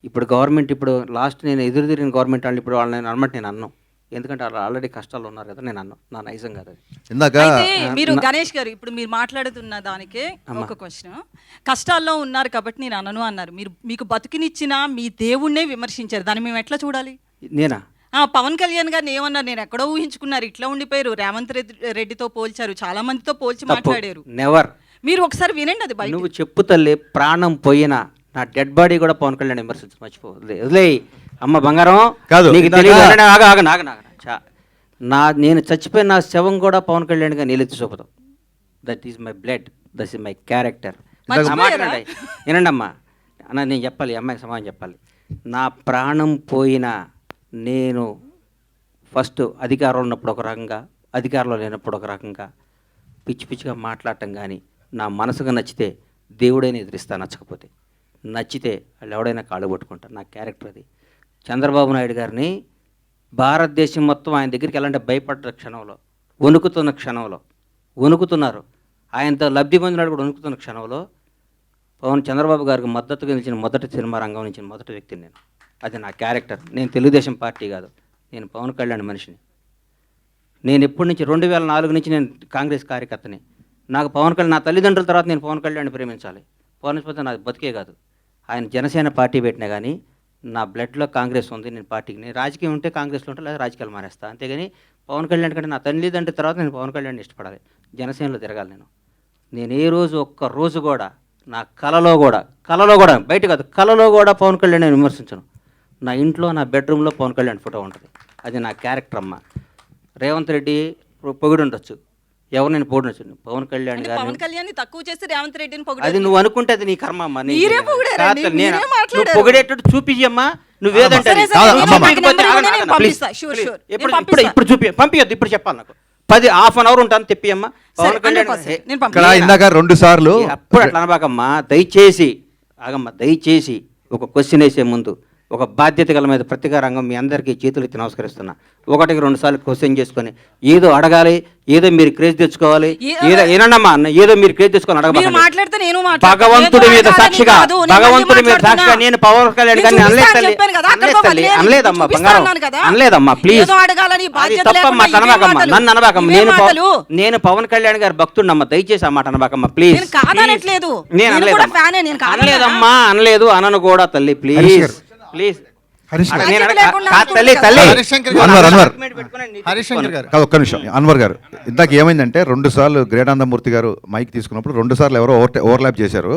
ఇప్పుడు గవర్నమెంట్ ఇప్పుడు లాస్ట్ నేను ఎదురు తిరిగిన గవర్నమెంట్ వాళ్ళు ఇప్పుడు వాళ్ళని అనమాట నేను అన్నాను. ఎందుకంటే వాళ్ళు ఆల్రెడీ కష్టాల్లో ఉన్నారు కదా! నేను అన్నాను. నా నైజం కాదు అది. ఇందాక అయితే మీరు నా గణేష్ గారు ఇప్పుడు మీరు మాట్లాడుతున్న దానికే అమ్మ. ఒక క్వశ్చన్. కష్టాల్లో ఉన్నారు కాబట్టి నేను అనను అన్నారు. మీరు మీకు బతికినిచ్చిన మీ దేవుణ్ణే విమర్శించారు. దాన్ని మేము ఎట్లా చూడాలి? నేనా? పవన్ కళ్యాణ్ గారిని ఏమన్నారు? నేను ఎక్కడో ఊహించుకున్నారు. ఇట్లా ఉండిపోయారు. రేవంత్ రెడ్డితో పోల్చారు. చాలా మందితో పోల్చి తప్పు. మాట్లాడారు. నెవర్. మీరు ఒకసారి వినండి అది బయట. నువ్వు చెప్పు తల్లి, ప్రాణం పోయినా నా డెడ్ బాడీ కూడా పవన్ కళ్యాణ్ విమర్శించు, మర్చిపో. వదిలేయ్ అమ్మ బంగారం. కాదు, నీకు ఇందాక- తెలియదు. ఆగ ఆగ నాగ నాగ చా నేను చచ్చిపోయిన నా శవం కూడా పవన్ కళ్యాణ్గా నీళ్ళెత్తి చూపుతాం. That is my blood, that is my character. మర్చిపోయారా? వినండి అమ్మా, అన్న నేను చెప్పాలి, ఈ అమ్మాయికి సమాధానం చెప్పాలి. నా ప్రాణం పోయినా నేను ఫస్ట్ అధికారంలో ఉన్నప్పుడు ఒక రకంగా, అధికారంలో లేనప్పుడు ఒక రకంగా పిచ్చి పిచ్చిగా మాట్లాడటం కానీ, నా మనసుగా నచ్చితే దేవుడైనా ఎదిరిస్తా, నచ్చకపోతే నచ్చితే వాళ్ళు ఎవడైనా కాళ్ళు పట్టుకుంటా. నా క్యారెక్టర్ అది. చంద్రబాబు నాయుడు గారిని భారతదేశం మొత్తం ఆయన దగ్గరికి వెళ్ళాలంటే భయపడ్డ క్షణంలో, వణుకుతున్న క్షణంలో, వణుకుతున్నారు. ఆయనతో లబ్ధి పొందినాడు కూడా వణుకుతున్న క్షణంలో చంద్రబాబు గారికి మద్దతుగా నిలిచిన మొదటి సినిమా రంగం నుంచి మొదటి వ్యక్తిని నేను. అది నా క్యారెక్టర్. నేను తెలుగుదేశం పార్టీ కాదు, నేను పవన్ కళ్యాణ్ మనిషిని. నేను ఎప్పటి నుంచి 2004 నుంచి నేను కాంగ్రెస్ కార్యకర్తని. నాకు పవన్ కళ్యాణ్, నా తల్లిదండ్రుల తర్వాత నేను పవన్ కళ్యాణ్ ప్రేమించాలి. పవన్ నాకు బతికే కాదు. ఆయన జనసేన పార్టీ పెట్టినా కానీ నా బ్లడ్లో కాంగ్రెస్ ఉంది. నేను పార్టీకి, నేను రాజకీయం ఉంటే కాంగ్రెస్లో ఉంటే లేదా రాజకీయాలు మానేస్తా. అంతేగాని పవన్ కళ్యాణ్ కంటే నా తల్లిదండ్రుల తర్వాత నేను పవన్ కళ్యాణ్ ఇష్టపడాలి. జనసేనలో తిరగాలి. నేను ఏ రోజు ఒక్క రోజు కూడా నా కలలో కూడా బయట కాదు, కలలో కూడా పవన్ కళ్యాణ్ నేను విమర్శించను. నా ఇంట్లో, నా బెడ్రూమ్లో పవన్ కళ్యాణ్ ఫోటో ఉంటుంది. అది నా క్యారెక్టర్ అమ్మ. రేవంత్ రెడ్డి పొగిడి ఉండొచ్చు, ఎవరు నేను పొగిడొచ్చు. పవన్ కళ్యాణ్ అంటే గారిని పవన్ కళ్యాణ్ తక్కువ చేసి రేవంత్ రెడ్డిని అది పొగిడారు. నువ్వు అనుకుంటే అది నీ కర్మ అమ్మ. మీరే పొగిడారండి, మీరే నువ్వు మాట్లాడారు. పొగిడేటట్టు చూపించమ్మా. నువ్వేదంటే సరే, సరే, నేను నాకు నెంబర్ ఇవ్వండి, నేను పంపిస్తా. Sure, sure. నేను పంపిస్తా. ఇప్పుడు చూపి, పంపించద్దు, ఇప్పుడు చెప్పాలి నాకు. 10 హాఫ్ అన్ అవర్ ఉంటాను, తెప్పియమ్మా. పవన్ సరే, కళ్యాణ్ 100% నేను ఇక్కడ పంపిస్తా. ఇందాక 2 సార్లు అప్పుడు అట్లా అనబాకమ్మా. దయచేసి ఆగమ్మా, దయచేసి ఒక క్వశ్చన్ వేసే ముందు ఒక బాధ్యత గల మీద ప్రతిగా రంగం మీ అందరికీ చేతులు ఎత్తి నమస్కరిస్తున్నా. 1-2 సార్లు క్వశ్చన్ చేసుకొని ఏదో అడగాలి, ఏదో మీరు క్రేజ్ తెచ్చుకోవాలి, ఏదో ఏనమ్మా అన్న, ఏదో మీరు క్రేజ్ తెచ్చుకొని మీరు అడగబాకండి. మాట్లాడితే నేను మాట్లాడతా. భగవంతుడి ఏదో మీద అడగాలని సాక్షిగా, కాదు, నేను భగవంతుడి మీద మాట్లాడుతున్నా. సాక్షిగా నేను పవన్ కళ్యాణ్ గారిని నేను అనలేదు చూపిస్తా తల్లి, చెప్పాను కదా, అనలేదు అక్కడ తల్లి, నేను అనలేదమ్మా చూపిస్తా బంగారం, అన్నాను కదా. అనలేదమ్మా ప్లీజ్. ఏదో అడగాలని బాధ్యత తప్పమ్మా, లేకుండా తనబాకమ్మా, ఇవే నన్ను అనబాకమ్మ. మాటలు, ఇవే మాటలు. నేను పవన్ కళ్యాణ్ గారు భక్తుడినమ్మా, దయచేసి ఆ మాట అనబాకమ్మా ప్లీజ్. నేను కాదనట్లేదు. నేను నేను కూడా ఫ్యానే, నేను కాదనలా. అనలేదమ్మా, అనలేదు, అనను కూడా తల్లి ప్లీజ్ ప్లీజ్. హరీష్ గారు, నేను బాధ్యత లేకుండా తల్లి తల్లి హరిశంకర్ గారు, అన్వర్ హరిశంకర్ గారు కాదు, ఒక్క నిమిషం. అన్వర్ గారు, ఇందాక ఏమైందంటే 2 సార్లు గ్రేటానందమూర్తి గారు మైక్ తీసుకున్నప్పుడు 2 సార్లు ఎవరో ఓవర్లాప్ చేశారు.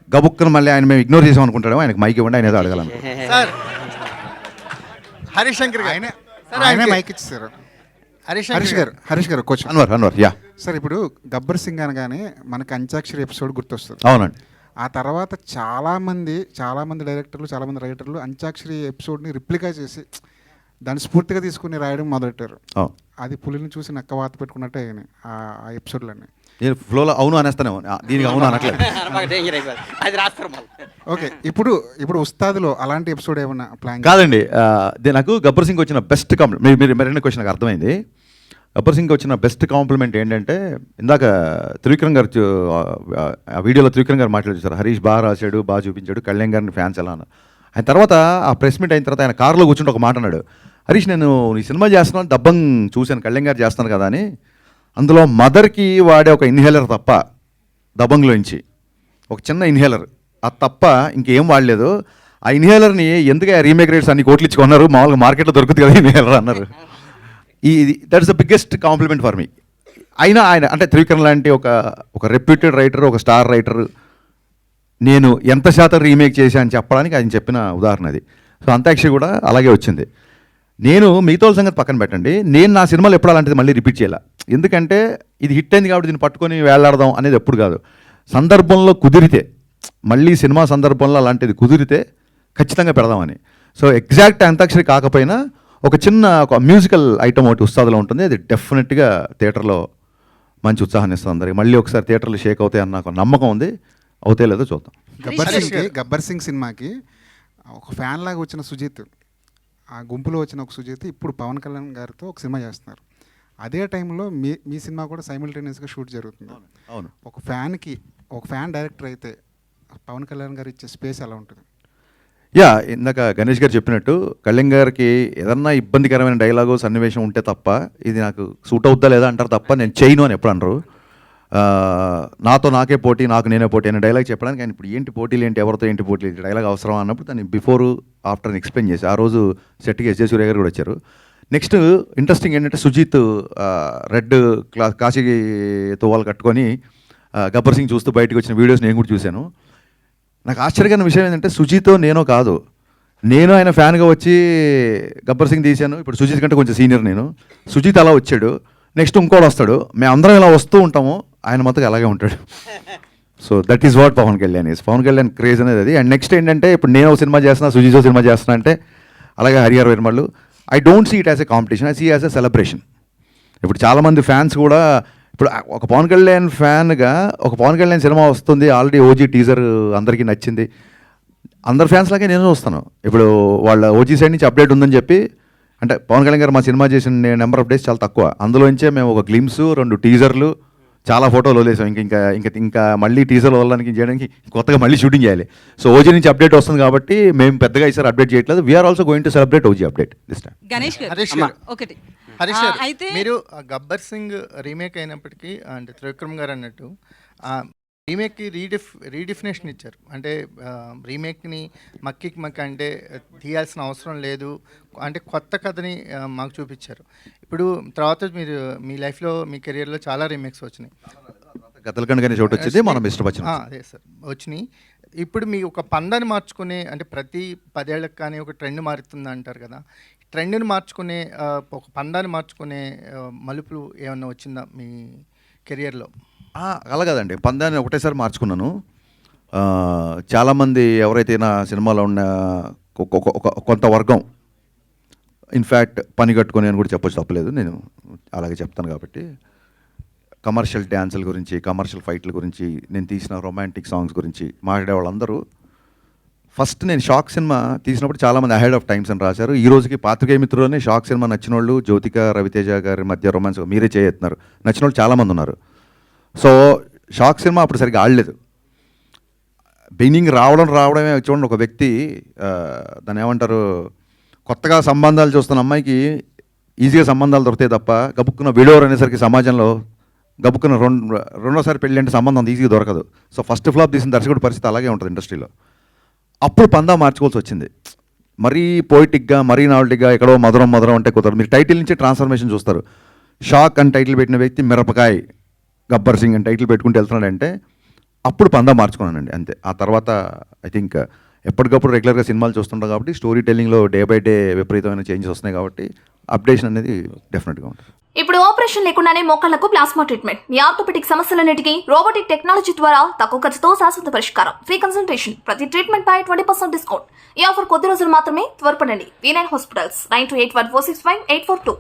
గబుక్కను మళ్ళీ ఆయన మేము ఇగ్నోర్ చేసాం అనుకుంటాడేమో. ఆయనకు మైక్ ఇవ్వండి, ఆయన ఏదో అడగాలను. సార్ హరిశంకర్ గారు, ఆయనే సార్ ఆయనే ఆయనకి- మైక్ ఇచ్చారు. హరిశంకర్ హరీష్ గారు క్వశ్చన్. అన్వర్ యా. సార్ ఇప్పుడు గబ్బర్ సింగ్ అనగానే మనకి అంత్యాక్షరి ఎపిసోడ్ గుర్తొస్తుంది. అవునండి. ఆ తర్వాత చాలా మంది డైరెక్టర్లు, చాలా మంది రైటర్లు అంత్యాక్షరి ఎపిసోడ్ని రిప్లికా చేసి దాన్ని స్ఫూర్తిగా తీసుకుని రాయడం మొదలెట్టారు. అవును. అది పులిని చూసి నక్క వాత పెట్టుకున్నట్టే అయినాయి ఆ ఎపిసోడ్లన్నీ. నేను ఫ్లోలో అవును అనేస్తానేమో, దీనికి అవును అనట్లేదు. అది రాస్తారు మళ్ళీ. ఓకే, ఇప్పుడు ఉస్తాదులో అలాంటి ఎపిసోడ్ ఏమన్నా ప్లాన్? కాదండి, నాకు గబ్బర్ సింగ్ వచ్చిన బెస్ట్ కాంప్లిమెంట్, మీరు మరిన్న క్వశ్చన్ నాకు అర్థమైంది. గబ్బర్ సింగ్ వచ్చిన బెస్ట్ కాంప్లిమెంట్ ఏంటంటే, ఇందాక త్రివిక్రమ్ గారు ఆ వీడియోలో త్రివిక్రమ్ గారు మాట్లాడుతారు, హరీష్ బాగా రాశాడు, బాగా చూపించాడు, కళ్యాణ్ గారిని ఫ్యాన్స్ ఎలా అన్నారు. ఆయన తర్వాత ఆ ప్రెస్ మీట్ అయిన తర్వాత ఆయన కారులో కూర్చుంటే ఒక మాట అన్నాడు, హరీష్ నేను ఈ సినిమా చేస్తున్నాను, దబ్బంగ్ చూశాను, కళ్యాణ్ గారు చేస్తాను కదా అని. అందులో మదర్కి వాడే ఒక ఇన్హేలర్ తప్ప, దబంగ్లోంచి ఒక చిన్న ఇన్హేలర్, అది తప్ప ఇంకేం వాడలేదు. ఆ ఇన్హేలర్ని ఎందుకు రీమేక్ రేట్స్ అన్ని కోట్లు ఇచ్చుకున్నారు, మామూలుగా మార్కెట్లో దొరుకుతుంది కదా ఇన్హేలర్ అన్నారు. That is the biggest compliment for me. అయినా ఆయన అంటే త్రివిక్రమ్ లాంటి ఒక రెప్యూటెడ్ రైటర్, ఒక స్టార్ రైటర్, నేను ఎంత శాతం రీమేక్ చేశా అని చెప్పడానికి ఆయన చెప్పిన ఉదాహరణ అది. సో అంత్యాక్షరి కూడా అలాగే వచ్చింది. నేను మిగతా సంగతి పక్కన పెట్టండి, నేను నా సినిమాలు ఎప్పుడు అలాంటిది మళ్ళీ రిపీట్ చేయాలి. ఎందుకంటే ఇది హిట్ అయింది కాబట్టి దీన్ని పట్టుకొని వేలాడదాం అనేది ఎప్పుడు కాదు. సందర్భంలో కుదిరితే, మళ్ళీ సినిమా సందర్భంలో అలాంటిది కుదిరితే ఖచ్చితంగా పెడదామని. సో ఎగ్జాక్ట్ అంత్యాక్షరి కాకపోయినా ఒక చిన్న మ్యూజికల్ ఐటమ్ ఒకటి ఉస్తాదులో ఉంటుంది, అది డెఫినెట్గా థియేటర్లో మంచి ఉత్సాహాన్ని ఇస్తుంది అందరికి. మళ్ళీ ఒకసారి థియేటర్లు షేక్ అవుతాయి అన్న నాకు నమ్మకం ఉంది, అవుతే లేదో చూద్దాం. గబ్బర్ సింగ్ సినిమాకి ఒక ఫ్యాన్ లాగా వచ్చిన సుజిత్, ఆ గుంపులో వచ్చిన ఒక సుజిత్ ఇప్పుడు పవన్ కళ్యాణ్ గారితో ఒక సినిమా చేస్తున్నారు. అదే టైంలో మీ సినిమా కూడా సైమిల్టేనియస్గా షూట్ జరుగుతుంది. అవును. ఒక ఫ్యాన్ డైరెక్టర్ అయితే పవన్ కళ్యాణ్ గారు ఇచ్చే స్పేస్ ఎలా ఉంటుంది? యా, ఇందాక గణేష్ గారు చెప్పినట్టు కళ్యాణ్ గారికి ఏదన్నా ఇబ్బందికరమైన డైలాగు సన్నివేశం ఉంటే తప్ప ఇది నాకు సూట్ అవుద్దా లేదా అంటారు తప్ప నేను చేయను అని ఎప్పుడు అనరు. నాతో నాకే పోటీ, నాకు నేనే పోటీ అనే డైలాగ్ చెప్పడానికి ఆయన ఇప్పుడు ఏంటి పోటీలు ఏంటి, ఎవరితో ఏంటి పోటీలు, డైలాగ్ అవసరం అన్నప్పుడు దాన్ని బిఫోర్ ఆఫ్టర్ ఎక్స్ప్లెయిన్ చేసి ఆ రోజు సెట్కి ఎస్జే సూర్య గారు కూడా వచ్చారు. నెక్స్ట్ ఇంట్రెస్టింగ్ ఏంటంటే సుజీత్ రెడ్ కాశీ తువ్వాలు కట్టుకొని గబ్బర్ సింగ్ చూస్తూ బయటకు వచ్చిన వీడియోస్ నేను కూడా చూశాను. నాకు ఆశ్చర్యకరమైన విషయం ఏంటంటే సుజీతో నేనో కాదు, నేను ఆయన ఫ్యాన్గా వచ్చి గబ్బర్ సింగ్ తీశాను. ఇప్పుడు సుజీత్ కంటే కొంచెం సీనియర్ నేను. సుజీత్ అలా వచ్చాడు, నెక్స్ట్ ఇంకోటి వస్తాడు, మేము అందరం ఇలా వస్తూ ఉంటాము, ఆయన మొత్తం అలాగే ఉంటాడు. So that is what Pawan Kalyan is. Pawan Kalyan craze అనేది అది. అండ్ నెక్స్ట్ ఏంటంటే ఇప్పుడు నేను ఒక సినిమా చేస్తున్నా, సుజీత్ సినిమా చేస్తున్నా అంటే, అలాగే Harihara Veeramallu, I don't see it as a competition, I see as a celebration. ఇప్పుడు చాలామంది ఫ్యాన్స్ కూడా ఇప్పుడు ఒక పవన్ కళ్యాణ్ ఫ్యాన్గా ఒక పవన్ కళ్యాణ్ సినిమా వస్తుంది, ఆల్రెడీ ఓజీ టీజర్ అందరికీ నచ్చింది, అందరు ఫ్యాన్స్ లాగే నేను చూస్తాను. ఇప్పుడు వాళ్ళ ఓజీ సైడ్ నుంచి అప్డేట్ ఉందని చెప్పి, అంటే పవన్ కళ్యాణ్ గారు మా సినిమా చేసిన నెంబర్ ఆఫ్ డేస్ చాలా తక్కువ, అందులోంచే మేము ఒక గ్లిమ్స్, 2 టీజర్లు, చాలా ఫోటోలు వదిలేసాం. ఇంకా మళ్ళీ టీజర్లు వదలడానికి చేయడానికి కొత్తగా మళ్ళీ షూటింగ్ చేయాలి. సో ఓజీ నుంచి అప్డేట్ వస్తుంది కాబట్టి మేము పెద్దగా ఈసారి అప్డేట్ చేయట్లేదు. We are also going to celebrate OG update this time. Ganesh garu Harish గారు ఒకటి హరీష్ గారు, అయితే మీరు గబ్బర్ సింగ్ రీమేక్ అయినప్పటికీ అంటే త్రివిక్రమ్ గారు అన్నట్టు రీమేక్కి రీడిఫినేషన్ ఇచ్చారు. అంటే రీమేక్ని మక్కికి మక్కి అంటే తీయాల్సిన అవసరం లేదు, అంటే కొత్త కథని మాకు చూపించారు. ఇప్పుడు తర్వాత మీరు మీ లైఫ్లో మీ కెరియర్లో చాలా రీమేక్స్ వచ్చినాయి. గతలకండ కానీ చోటు వచ్చింది, మనం ఇష్టపచ్చిన అదే సార్ వచ్చినాయి. ఇప్పుడు మీ ఒక పందాన్ని మార్చుకునే, అంటే ప్రతి 10 ఏళ్ళకి కానీ ఒక ట్రెండ్ మారుతుంది అంటారు కదా, ట్రెండ్ని మార్చుకునే ఒక పందాన్ని మార్చుకునే మలుపులు ఏమన్నా వచ్చిందా మీ కెరియర్లో? అలా కాదండి, పందాన్ని ఒకటేసారి మార్చుకున్నాను. చాలామంది ఎవరైతే నా సినిమాలో ఉన్న కొంత వర్గం, ఇన్ఫ్యాక్ట్ పని కట్టుకొని అని కూడా చెప్పొచ్చు, తప్పలేదు, నేను అలాగే చెప్తాను కాబట్టి, కమర్షియల్ డ్యాన్సుల గురించి, కమర్షియల్ ఫైట్ల గురించి, నేను తీసిన రొమాంటిక్ సాంగ్స్ గురించి మాట్లాడే వాళ్ళందరూ ఫస్ట్ నేను షాక్ సినిమా తీసినప్పుడు చాలామంది అహెడ్ ఆఫ్ టైమ్స్ అని రాశారు. ఈ రోజుకి పాత్రికేయ మిత్రులని షాక్ సినిమా నచ్చిన వాళ్ళు, జ్యోతిక రవితేజ గారి మధ్య రొమాన్స్ మీరే చేస్తున్నారు నచ్చిన వాళ్ళు చాలామంది ఉన్నారు. సో షాక్ సినిమా అప్పుడు సరిగ్గా ఆడలేదు. బిగినింగ్ రావడమే చూడండి, ఒక వ్యక్తి దాన్ని ఏమంటారు, కొత్తగా సంబంధాలు చూస్తున్న అమ్మాయికి ఈజీగా సంబంధాలు దొరుకుతాయి తప్ప, గబుక్కున్న విడోర్ అనేసరికి సమాజంలో గబుక్కున్న రెండోసారి పెళ్ళి అంటే సంబంధం అంత ఈజీగా దొరకదు. సో ఫస్ట్ ఫ్లాప్ తీసిన దర్శకుడి పరిస్థితి అలాగే ఉంటుంది ఇండస్ట్రీలో. అప్పుడు పందా మార్చుకోవాల్సి వచ్చింది. మరీ పోయిటిక్గా, మరీ నావల్టీగా, ఎక్కడో మధురం అంటే కుదరదు. మీరు టైటిల్ నుంచి ట్రాన్స్ఫర్మేషన్ చూస్తారు. షాక్ అని టైటిల్ పెట్టిన వ్యక్తి మిరపకాయ్ గబ్బర్ సింగ్ అని టైటిల్ పెట్టుకుంటూ వెళ్తున్నాడంటే అప్పుడు పందా మార్చుకున్నానండి, అంతే. ఆ తర్వాత ఐ థింక్ ఎప్పటికప్పుడు రెగ్యులర్గా సినిమాలు చూస్తుంటాం కాబట్టి స్టోరీ టెల్లింగ్లో డే బై డే విపరీతమైన చేంజెస్ వస్తున్నాయి కాబట్టి అప్డేషన్ అనేది డెఫినెట్గా ఉంటుంది. ఇప్పుడు ఆపరేషన్ లేకుండానే మోకాళ్లకు ప్లాస్మా ట్రీట్మెంట్, మీ ఆర్థోపెడిక్ సమస్యలన్నిటికీ రోబోటిక్ టెక్నాలజీ ద్వారా తక్కువ ఖర్చుతో శాశ్వత పరిష్కారం, ఫ్రీ కన్సల్టేషన్, ప్రతి ట్రీట్మెంట్ పై 20% డిస్కౌంట్. ఈ ఆఫర్ కొద్ది రోజులు మాత్రమే, త్వరపడండి. V9 hospitals 9281465842.